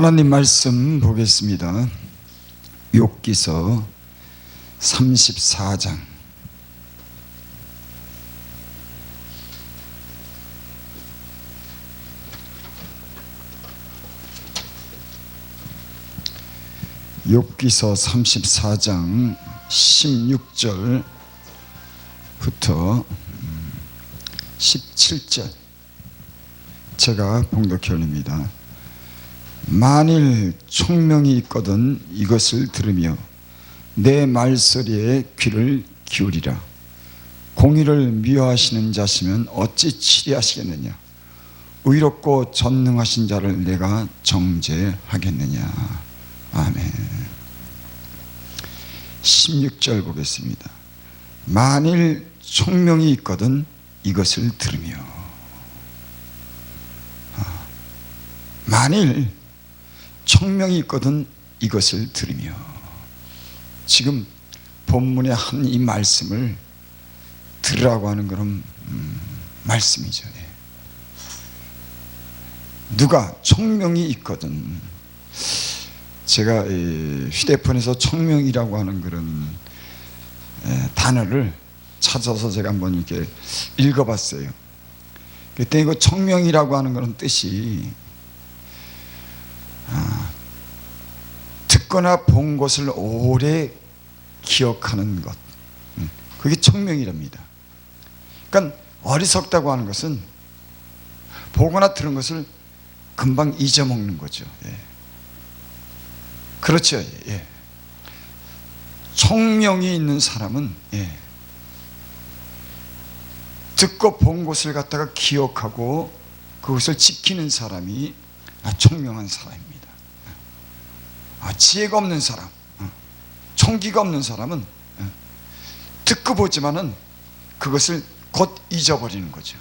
하나님 말씀 보겠습니다. 욥기서 34장. 욥기서 34장 16절부터 17절 제가 봉독해 올립니다. 만일 총명이 있거든 이것을 들으며 내 말소리에 귀를 기울이라. 공의를 미워하시는 자시면 어찌 치리하시겠느냐. 의롭고 전능하신 자를 내가 정죄하겠느냐. 아멘. 16절 보겠습니다. 만일 총명이 있거든 이것을 들으며. 만일 총명이 있거든 이것을 들으며. 지금 본문의 한 이 말씀을 들으라고 하는 그런 말씀이죠. 누가 총명이 있거든. 제가 휴대폰에서 총명이라고 하는 그런 단어를 찾아서 제가 한번 이렇게 읽어봤어요. 그때 이거 총명이라고 하는 그런 뜻이 듣거나 본 것을 오래 기억하는 것, 그게 총명이랍니다. 그러니까 어리석다고 하는 것은 보거나 들은 것을 금방 잊어먹는 거죠. 그렇죠. 총명이 있는 사람은 듣고 본 것을 갖다가 기억하고 그것을 지키는 사람이 총명한 사람입니다. 지혜가 없는 사람, 총기가 없는 사람은 듣고 보지만은 그것을 곧 잊어버리는 거죠.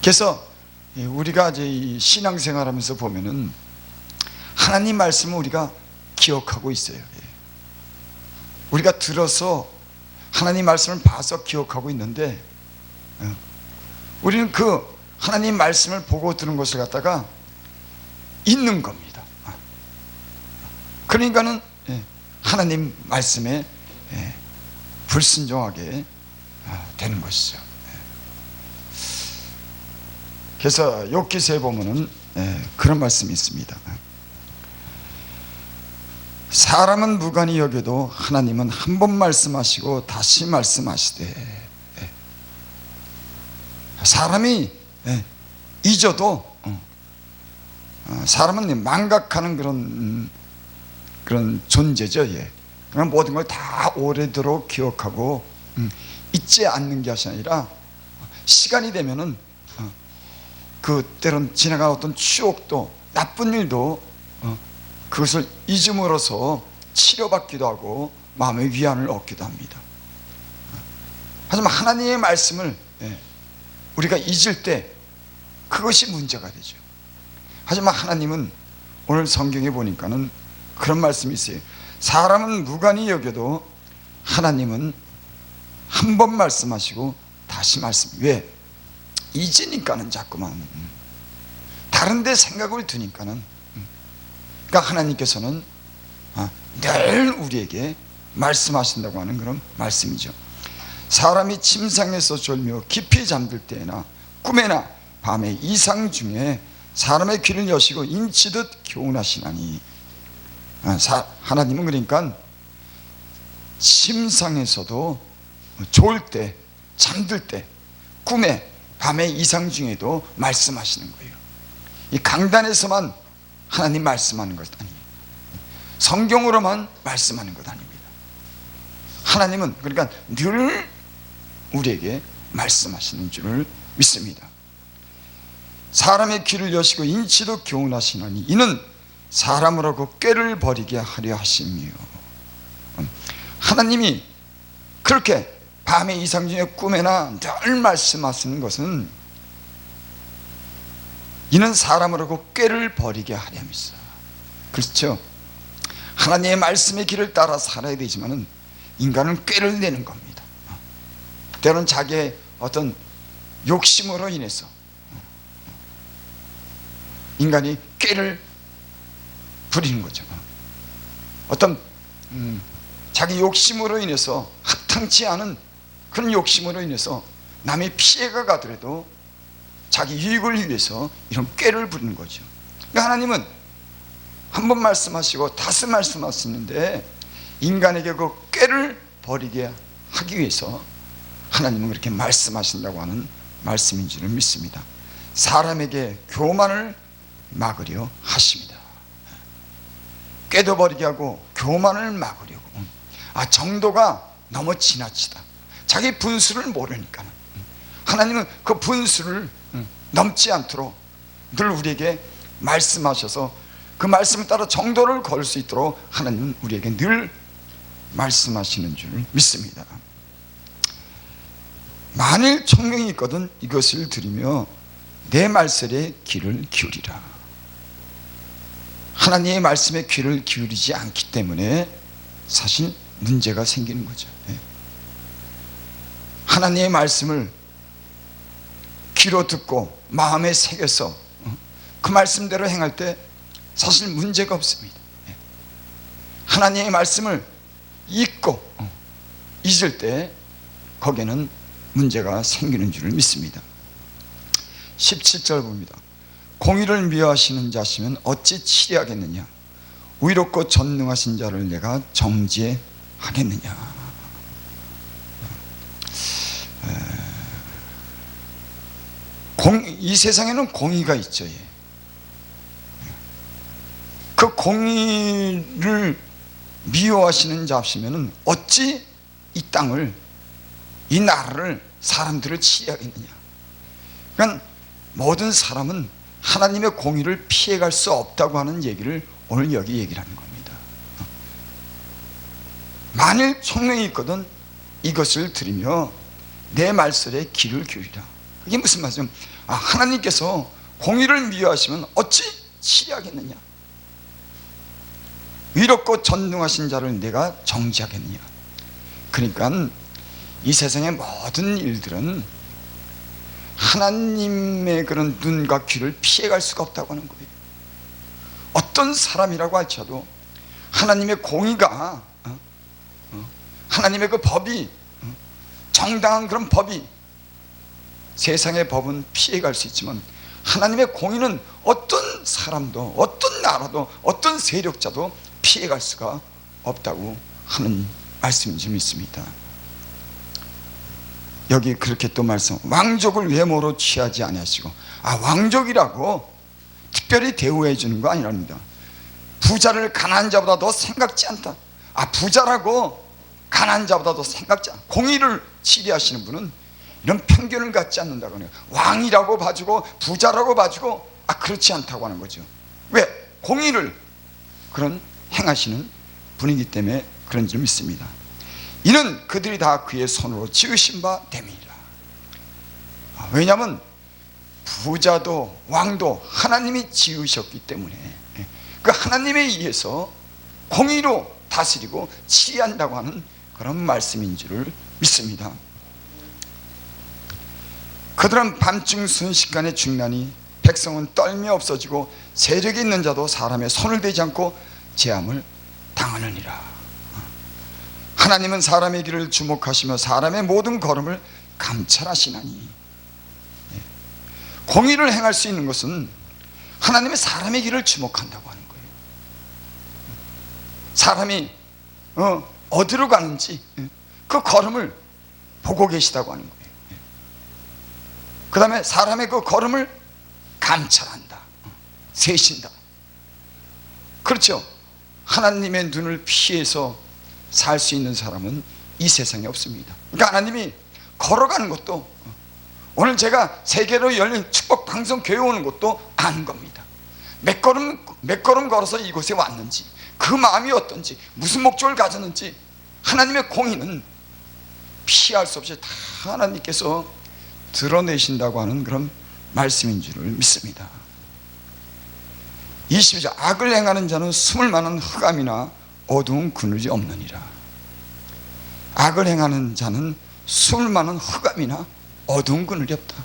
그래서 우리가 이제 신앙생활하면서 보면은 하나님 말씀을 우리가 기억하고 있어요. 우리가 들어서 하나님 말씀을 봐서 기억하고 있는데 우리는 그 하나님 말씀을 보고 들은 것을 갖다가 잊는 겁니다. 그러니까는 하나님 말씀에 불순종하게 되는 것이죠. 그래서 욥기서에 보면은 그런 말씀이 있습니다. 사람은 무관히 여겨도 하나님은 한 번 말씀하시고 다시 말씀하시되. 사람이 잊어도 사람은 망각하는 그런 존재죠. 그런 모든 걸 다 오래도록 기억하고 잊지 않는 것이 아니라 시간이 되면은 그 때론 지나간 어떤 추억도 나쁜 일도 그것을 잊음으로써 치료받기도 하고 마음의 위안을 얻기도 합니다. 하지만 하나님의 말씀을 우리가 잊을 때 그것이 문제가 되죠. 하지만 하나님은 오늘 성경에 보니까는 그런 말씀이 있어요. 사람은 무관히 여겨도 하나님은 한 번 말씀하시고 다시 말씀. 왜? 잊으니까는 자꾸만 다른 데 생각을 두니까는. 그러니까 하나님께서는 늘 우리에게 말씀하신다고 하는 그런 말씀이죠. 사람이 침상에서 졸며 깊이 잠들 때나 꿈에나 밤에 이상 중에 사람의 귀를 여시고 인치듯 교훈하시나니. 하나님은 그러니까 침상에서도 좋을 때, 잠들 때, 꿈에, 밤에 이상 중에도 말씀하시는 거예요. 이 강단에서만 하나님 말씀하는 것 아니에요. 성경으로만 말씀하는 것 아닙니다. 하나님은 그러니까 늘 우리에게 말씀하시는 줄을 믿습니다. 사람의 귀를 여시고 인치도 교훈하시나니 이는 사람으로 꾀를 버리게 하려 하심이요. 하나님이 그렇게 밤에 이상 중에 꿈에나 늘 말씀하시는 것은 이는 사람으로 꾀를 버리게 하려면서. 그렇죠. 하나님의 말씀의 길을 따라 살아야 되지만은 인간은 꾀를 내는 겁니다. 때로는 자기의 어떤 욕심으로 인해서 인간이 꾀를 부리는 거죠. 어떤 자기 욕심으로 인해서 합당치 않은 그런 욕심으로 인해서 남의 피해가 가더라도 자기 유익을 위해서 이런 꾀를 부리는 거죠. 그러니까 하나님은 한 번 말씀하시고 다시 말씀하시는데 인간에게 그 꾀를 버리게 하기 위해서 하나님은 그렇게 말씀하신다고 하는 말씀인 줄을 믿습니다. 사람에게 교만을 막으려 하십니다. 꾀도 버리게 하고 교만을 막으려고. 정도가 너무 지나치다. 자기 분수를 모르니까 하나님은 그 분수를 넘지 않도록 늘 우리에게 말씀하셔서 그 말씀을 따라 정도를 걸 수 있도록 하나님은 우리에게 늘 말씀하시는 줄 믿습니다. 만일 총명이 있거든 이것을 들으며 내 말씀에 귀를 기울이라. 하나님의 말씀에 귀를 기울이지 않기 때문에 사실 문제가 생기는 거죠. 하나님의 말씀을 귀로 듣고 마음에 새겨서 그 말씀대로 행할 때 사실 문제가 없습니다. 하나님의 말씀을 잊고 잊을 때 거기에는 문제가 생기는 줄을 믿습니다. 17절 봅니다. 공의를 미워하시는 자시면 어찌 치리하겠느냐. 의롭고 전능하신 자를 내가 정죄하겠느냐. 이 세상에는 공의가 있죠. 그 공의를 미워하시는 자시면 어찌 이 땅을, 이 나라를, 사람들을 치리하겠느냐. 그러니까 모든 사람은 하나님의 공의를 피해갈 수 없다고 하는 얘기를 오늘 여기 얘기를 하는 겁니다. 만일 총명이 있거든 이것을 들으며 내 말씀에 귀를 기울이라. 이게 무슨 말이죠? 하나님께서 공의를 미워하시면 어찌 치리하겠느냐. 의롭고 전능하신 자를 내가 정죄하겠느냐. 그러니까 이 세상의 모든 일들은 하나님의 그런 눈과 귀를 피해갈 수가 없다고 하는 거예요. 어떤 사람이라고 할지라도 하나님의 공의가, 하나님의 그 법이, 정당한 그런 법이, 세상의 법은 피해갈 수 있지만 하나님의 공의는 어떤 사람도, 어떤 나라도, 어떤 세력자도 피해갈 수가 없다고 하는 말씀인 줄 믿습니다. 여기 그렇게 또 말씀, 왕족을 외모로 취하지 아니하시고, 왕족이라고 특별히 대우해 주는 거 아니랍니다. 부자를 가난한 자보다 더 생각지 않다. 부자라고 가난한 자보다 더 생각지 않다. 공의를 치리하시는 분은 이런 편견을 갖지 않는다고 해요. 왕이라고 봐주고 부자라고 봐주고 그렇지 않다고 하는 거죠. 왜? 공의를 그런 행하시는 분이기 때문에 그런 줄 믿습니다. 이는 그들이 다 그의 손으로 지으신 바 됨이라. 왜냐하면 부자도 왕도 하나님이 지으셨기 때문에 그 하나님에 의해서 공의로 다스리고 치리한다고 하는 그런 말씀인 줄을 믿습니다. 그들은 밤중 순식간에 죽나니 백성은 떨며 없어지고 세력이 있는 자도 사람의 손을 대지 않고 재앙을 당하느니라. 하나님은 사람의 길을 주목하시며 사람의 모든 걸음을 감찰하시나니. 공의를 행할 수 있는 것은 하나님의 사람의 길을 주목한다고 하는 거예요. 사람이 어디로 가는지 그 걸음을 보고 계시다고 하는 거예요. 그 다음에 사람의 그 걸음을 감찰한다, 세신다. 그렇죠. 하나님의 눈을 피해서 살 수 있는 사람은 이 세상에 없습니다. 그러니까 하나님이 걸어가는 것도, 오늘 제가 세계로 열린 축복 방송 교회 오는 것도 아는 겁니다. 몇 걸음 걸어서 이곳에 왔는지, 그 마음이 어떤지, 무슨 목적을 가졌는지 하나님의 공의는 피할 수 없이 다 하나님께서 드러내신다고 하는 그런 말씀인 줄을 믿습니다. 22절, 악을 행하는 자는 숨을 만한 흑암이나 어두운 그늘이 없느니라. 악을 행하는 자는 숨을 만한 흑암이나 어두운 그늘이 없다.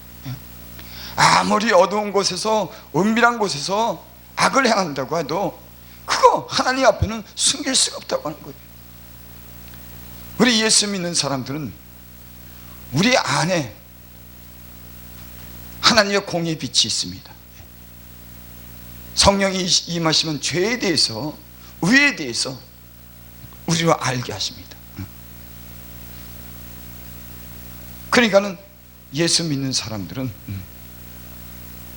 아무리 어두운 곳에서 은밀한 곳에서 악을 행한다고 해도 그거 하나님 앞에는 숨길 수가 없다고 하는 거예요. 우리 예수 믿는 사람들은 우리 안에 하나님의 공의 빛이 있습니다. 성령이 임하시면 죄에 대해서, 의에 대해서 우리로 알게 하십니다. 그러니까는 예수 믿는 사람들은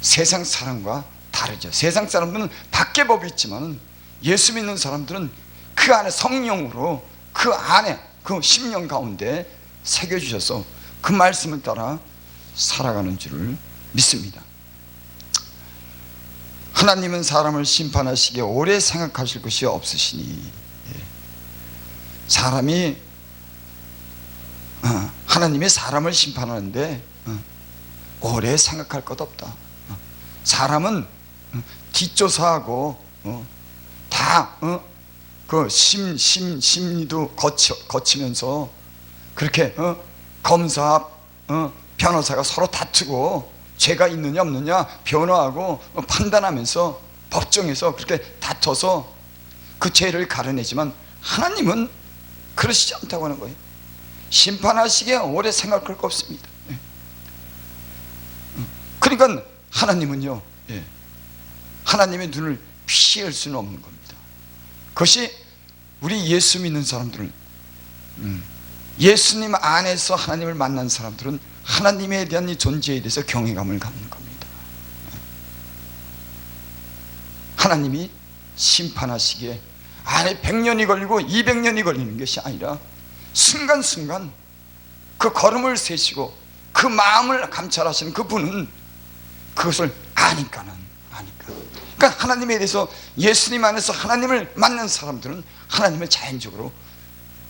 세상 사람과 다르죠. 세상 사람들은 밖에 법이 있지만 예수 믿는 사람들은 그 안에 성령으로 그 안에 그 심령 가운데 새겨주셔서 그 말씀을 따라 살아가는 줄을 믿습니다. 하나님은 사람을 심판하시기에 오래 생각하실 것이 없으시니, 사람이 하나님이 사람을 심판하는데 오래 생각할 것 없다. 사람은 뒷조사하고 다 그 심리도 거치면서 그렇게 검사, 변호사가 서로 다투고 죄가 있느냐 없느냐 변호하고 판단하면서 법정에서 그렇게 다퉈서 그 죄를 가려내지만 하나님은 그러시지 않다고 하는 거예요. 심판하시기에 오래 생각할 거 없습니다. 그러니까 하나님은요, 하나님의 눈을 피할 수는 없는 겁니다. 그것이 우리 예수 믿는 사람들은, 예수님 안에서 하나님을 만난 사람들은 하나님에 대한 이 존재에 대해서 경외감을 갖는 겁니다. 하나님이 심판하시기에 안에 100년이 걸리고 200년이 걸리는 것이 아니라 순간순간 그 걸음을 세시고 그 마음을 감찰하시는 그분은 그것을 아니까. 그러니까 하나님에 대해서, 예수님 안에서 하나님을 만난 사람들은 하나님을 자연적으로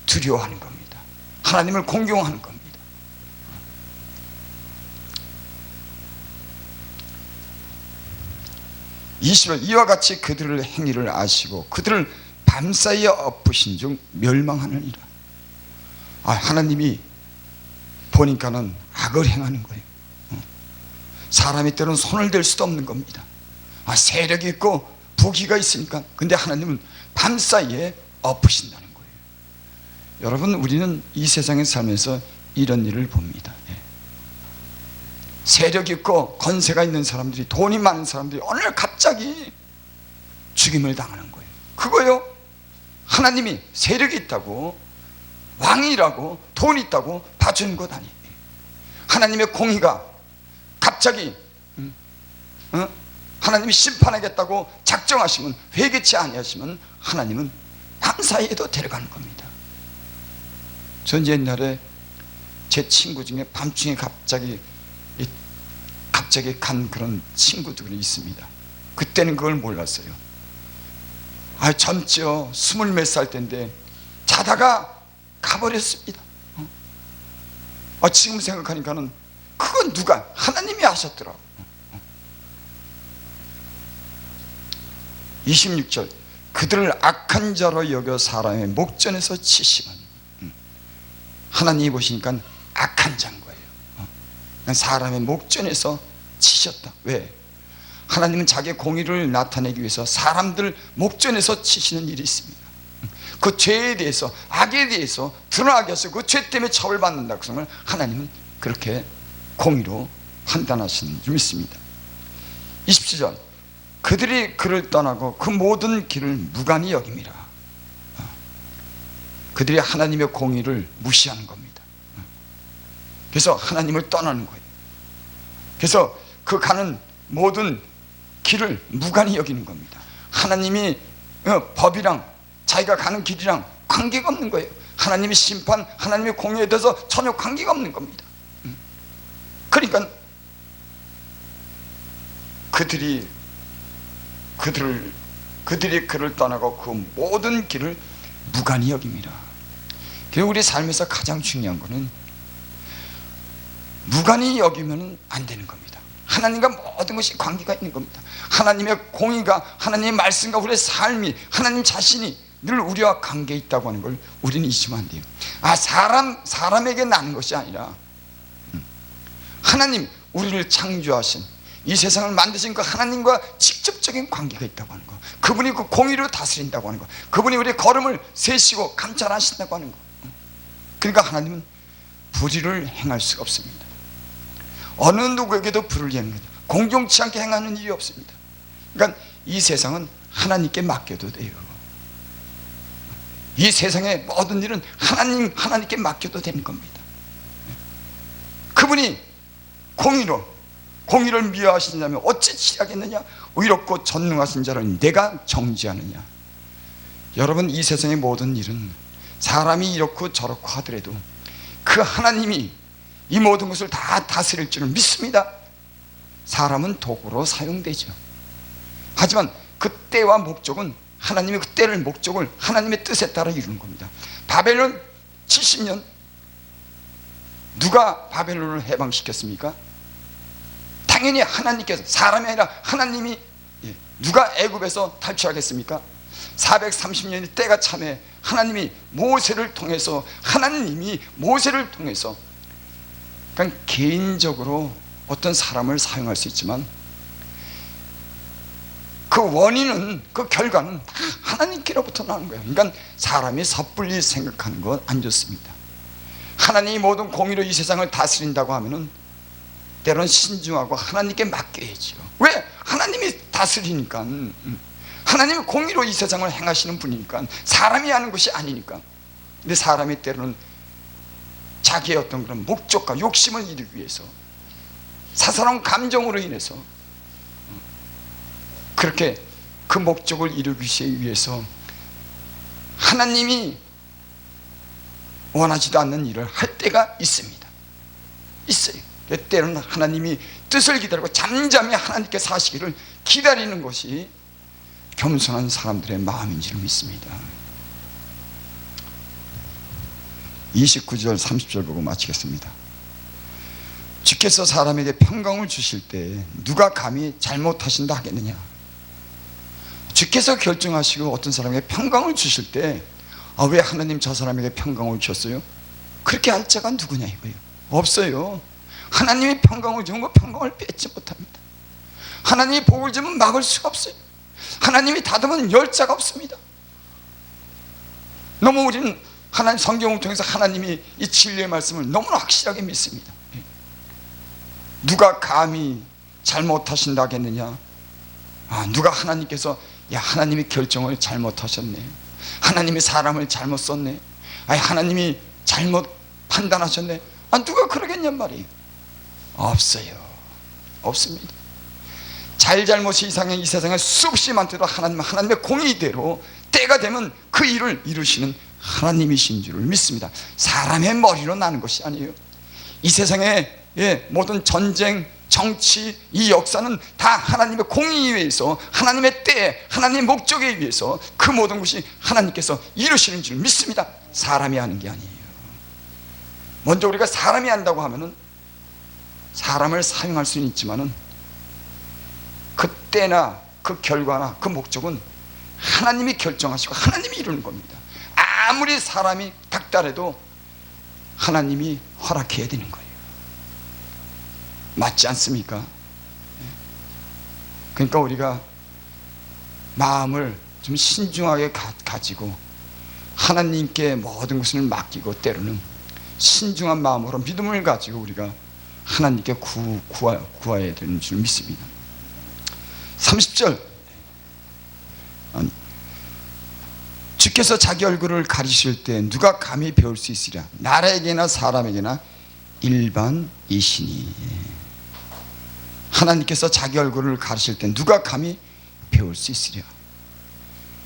두려워하는 겁니다. 하나님을 공경하는 겁니다. 이와 같이 그들의 행위를 아시고 그들을 밤사이에 엎으신 중 멸망하느니라. 하나님이 보니까는 악을 행하는 거예요. 사람이 때로는 손을 댈 수도 없는 겁니다. 세력이 있고 부귀가 있으니까. 근데 하나님은 밤사이에 엎으신다는 거예요. 여러분, 우리는 이 세상에 살면서 이런 일을 봅니다. 세력 있고 권세가 있는 사람들이, 돈이 많은 사람들이 어느 날 갑자기 죽임을 당하는 거예요. 그거요, 하나님이 세력이 있다고, 왕이라고, 돈이 있다고 봐주는 것 아니에요. 하나님의 공의가 갑자기 하나님이 심판하겠다고 작정하시면, 회개치 아니하시면 하나님은 밤사이에도 데려가는 겁니다. 전 옛날에 제 친구 중에 밤중에 갑자기 간 그런 친구들이 있습니다. 그때는 그걸 몰랐어요. 젊죠. 20몇 살 때인데 자다가 가버렸습니다. 지금 생각하니까는 그건 누가, 하나님이 하셨더라고. 26절, 그들을 악한 자로 여겨 사람의 목전에서 치시면, 하나님이 보시니까 악한 자인 거예요. 사람의 목전에서 치셨다. 왜? 하나님은 자기의 공의를 나타내기 위해서 사람들 목전에서 치시는 일이 있습니다. 그 죄에 대해서, 악에 대해서 드러나게 해서 그 죄 때문에 처벌받는다고 하면 하나님은 그렇게 공의로 판단하시는 줄 믿습니다. 27절, 그들이 그를 떠나고 그 모든 길을 무관히 여김이라. 그들이 하나님의 공의를 무시하는 겁니다. 그래서 하나님을 떠나는 거예요. 그래서 그 가는 모든 길을 무관히 여기는 겁니다. 하나님이 법이랑 자기가 가는 길이랑 관계가 없는 거예요. 하나님의 심판, 하나님의 공의에 대해서 전혀 관계가 없는 겁니다. 그러니까 그들이 그를 떠나고 그 모든 길을 무관히 여깁니다. 우리 삶에서 가장 중요한 것은 무관히 여기면 안 되는 겁니다. 하나님과 모든 것이 관계가 있는 겁니다. 하나님의 공의가, 하나님의 말씀과 우리의 삶이, 하나님 자신이 늘 우리와 관계 있다고 하는 걸 우리는 잊으면 안 돼요. 사람에게 나는 것이 아니라 하나님, 우리를 창조하신, 이 세상을 만드신 그 하나님과 직접적인 관계가 있다고 하는 거, 그분이 그 공의로 다스린다고 하는 거, 그분이 우리의 걸음을 세시고 감찰하신다고 하는 거. 그러니까 하나님은 불의를 행할 수가 없습니다. 어느 누구에게도 불을 행하는 거죠. 공정치 않게 행하는 일이 없습니다. 그러니까 이 세상은 하나님께 맡겨도 돼요. 이 세상의 모든 일은 하나님께 맡겨도 되는 겁니다. 그분이 공의를 미워하시냐면 어찌 취하겠느냐? 의롭고 전능하신 자를 내가 정죄하느냐? 여러분, 이 세상의 모든 일은 사람이 이렇고 저렇고 하더라도 그 하나님이 이 모든 것을 다 다스릴 줄을 믿습니다. 사람은 도구로 사용되죠. 하지만 그 때와 목적은 하나님의 그 때를 목적을 하나님의 뜻에 따라 이루는 겁니다. 바벨론 70년 누가 바벨론을 해방시켰습니까? 당연히 하나님께서, 사람이 아니라 하나님이. 누가 애굽에서 탈출하겠습니까? 430년의 때가 참에 하나님이 모세를 통해서, 그러니까 개인적으로 어떤 사람을 사용할 수 있지만 그 원인은, 그 결과는 다 하나님께로부터 나오는 거예요. 그러니까 사람이 섣불리 생각하는 건 안 좋습니다. 하나님이 모든 공의로 이 세상을 다스린다고 하면은 때로는 신중하고 하나님께 맡겨야죠. 왜? 하나님이 다스리니까. 하나님이 공의로 이 세상을 행하시는 분이니까, 사람이 하는 것이 아니니까. 근데 사람이 때로는 자기의 어떤 그런 목적과 욕심을 이루기 위해서, 사사로운 감정으로 인해서 그렇게 그 목적을 이루기 위해서 하나님이 원하지도 않는 일을 할 때가 있습니다. 있어요. 때로는 하나님이 뜻을 기다리고 잠잠히 하나님께 사시기를 기다리는 것이 겸손한 사람들의 마음인 줄 믿습니다. 29절 30절 보고 마치겠습니다. 주께서 사람에게 평강을 주실 때 누가 감히 잘못하신다 하겠느냐? 주께서 결정하시고 어떤 사람에게 평강을 주실 때 왜 하나님 저 사람에게 평강을 주셨어요? 그렇게 할 자가 누구냐 이거예요. 없어요. 하나님이 평강을 주면 그 평강을 뺏지 못합니다. 하나님이 복을 주면 막을 수가 없어요. 하나님이 닫으면 열 자가 없습니다. 너무 우리는 하나님 성경을 통해서 하나님이 이 진리의 말씀을 너무나 확실하게 믿습니다. 누가 감히 잘못하신다 하겠느냐? 누가 하나님께서 하나님이 결정을 잘못하셨네, 하나님이 사람을 잘못 썼네, 하나님이 잘못 판단하셨네, 누가 그러겠냔 말이에요. 없어요. 없습니다. 잘못이 이 세상에 수없이 많더라도 하나님의 공의대로 때가 되면 그 일을 이루시는 하나님이신 줄을 믿습니다. 사람의 머리로 나는 것이 아니에요. 이 세상의 모든 전쟁, 정치, 이 역사는 다 하나님의 공의에 의해서, 하나님의 때에, 하나님의 목적에 의해서 그 모든 것이 하나님께서 이루시는 줄 믿습니다. 사람이 하는 게 아니에요. 먼저 우리가 사람이 한다고 하면은 사람을 사용할 수는 있지만은 그 때나 그 결과나 그 목적은 하나님이 결정하시고 하나님이 이루는 겁니다. 아무리 사람이 닥달해도 하나님이 허락해야 되는 거예요. 맞지 않습니까? 그러니까 우리가 마음을 좀 신중하게 가지고 하나님께 모든 것을 맡기고, 때로는 신중한 마음으로 믿음을 가지고 우리가 하나님께 구해야 되는 줄 믿습니다. 30절, 주께서 자기 얼굴을 가리실 때 누가 감히 배울 수 있으랴? 나라에게나 사람에게나 일반이시니. 하나님께서 자기 얼굴을 가리실 때 누가 감히 배울 수 있으랴?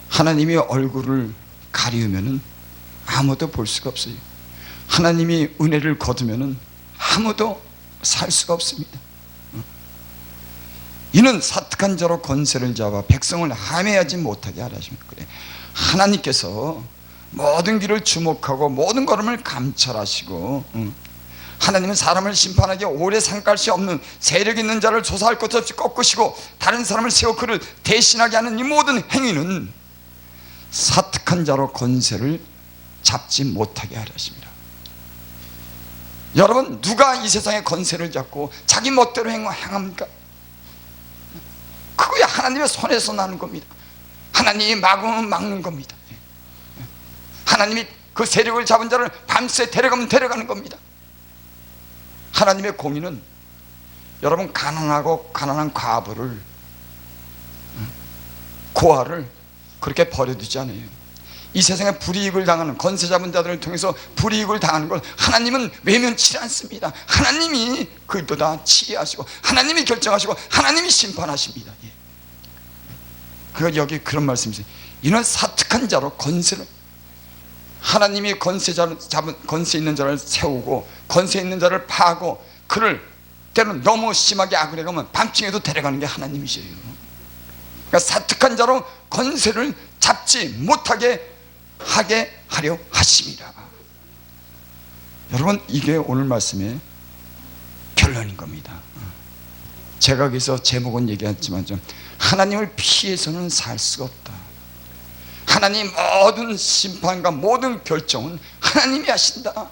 하나님이 얼굴을 가리우면은 아무도 볼 수가 없어요. 하나님이 은혜를 거두면은 아무도 살 수가 없습니다. 이는 사특한 자로 권세를 잡아 백성을 함해하지 못하게 하라 하십니다. 그래, 하나님께서 모든 길을 주목하고 모든 걸음을 감찰하시고, 하나님은 사람을 심판하기에 오래 상갈 수 없는 세력 있는 자를 조사할 것 없이 꺾으시고 다른 사람을 세워 그를 대신하게 하는 이 모든 행위는 사특한 자로 권세를 잡지 못하게 하려 하십니다. 여러분, 누가 이 세상에 권세를 잡고 자기 멋대로 행합니까? 그거야 하나님의 손에서 나는 겁니다. 하나님이 막으면 막는 겁니다. 하나님이 그 세력을 잡은 자를 밤새 데려가면 데려가는 겁니다. 하나님의 공의는 여러분 가난하고 가난한 과부를, 고아를 그렇게 버려두지 않아요. 이 세상에 불이익을 당하는 권세 잡은 자들을 통해서 불이익을 당하는 걸 하나님은 외면치 않습니다. 하나님이 그들보다 치리하시고 하나님이 결정하시고 하나님이 심판하십니다. 그 여기 그런 말씀이세요. 이는 사특한 자로 권세를, 하나님이 권세 있는 자를 세우고 권세 있는 자를 파하고 그를 때로는 너무 심하게 악을 해가면 밤중에도 데려가는 게 하나님이세요. 그러니까 사특한 자로 권세를 잡지 못하게 하게 하려 하십니다. 여러분, 이게 오늘 말씀의 결론인 겁니다. 제가 여기서 제목은 얘기했지만 좀 하나님을 피해서는 살 수가 없다. 하나님 모든 심판과 모든 결정은 하나님이 하신다.